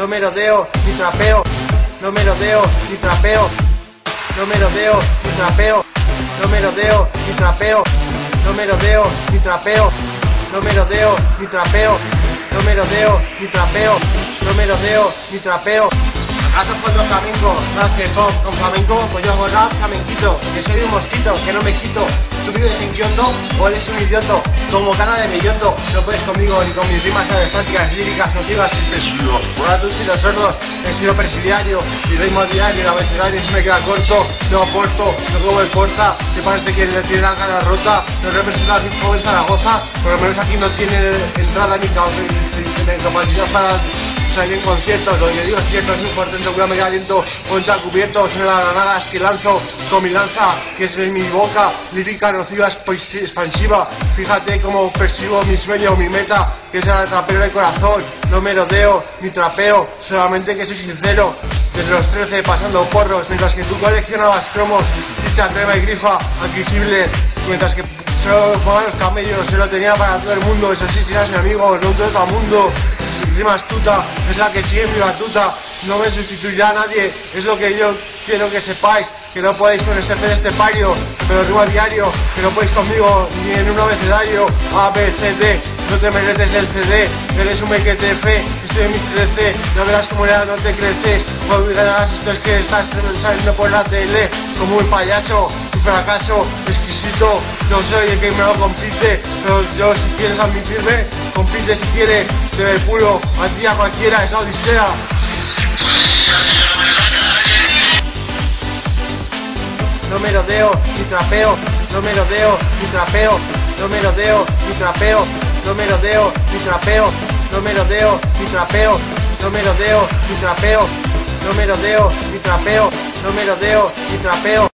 no me rodeo ni trapeo, no me rodeo ni trapeo, no me rodeo ni trapeo, no me rodeo ni trapeo, no me rodeo ni trapeo, no me rodeo ni trapeo, no me rodeo ni trapeo, no me rodeo ni trapeo. ¿Acaso encuentro flamenco más que pop con flamenco? Pues yo hago rap flamenquito, que soy un mosquito, que no me quito. ¿Tú vives en Kioto o eres un idioto? Como cana de belloto, no puedes conmigo ni con mis rimas estáticas, líricas, nocivas y testigos. Por adultos y los sordos, he sido presidiario, mi ritmo diario, el abecedario se me queda corto, no aporto, no como el Corsa, que parece que le tiene la cara rota, no representa aquí como en Zaragoza, por lo menos aquí no tiene entrada ni capacidad para salir en conciertos. Lo que digo es cierto, es muy importante, que me caliento contra cubierto, son las granadas que lanzo con mi lanza, que es mi boca, lírica, nociva, expansiva. Fíjate cómo persigo mi sueño, mi meta, que es el trapero de corazón. No me rodeo ni trapeo, solamente que soy sincero. Desde los 13 pasando porros, mientras que tú coleccionabas cromos, chicha, crema y grifa, adquisible, mientras que solo jugaban los camellos, se lo tenía para todo el mundo. Eso sí, si eras mi amigo, no todo el mundo. Rima astuta, es la que sigue mi batuta, no me sustituirá a nadie, es lo que yo quiero que sepáis, que no podéis con este estepario, pero rima diario, que no podéis conmigo ni en un abecedario, A, B, C, D, no te mereces el CD, eres un mequetrefe, estoy en mis 13, no verás cómo ya no te creces, no olvidarás esto es que estás saliendo por la tele, como un payaso, un fracaso exquisito, no soy el que me lo compite, pero yo si quieres admitirme, compite si quieres, de puro, a ti a cualquiera, es la odisea. No me rodeo ni trapeo, no me rodeo ni trapeo, no me rodeo ni trapeo, no me rodeo ni trapeo, no me rodeo ni trapeo, no me rodeo ni trapeo, no me rodeo ni trapeo, no me rodeo ni trapeo.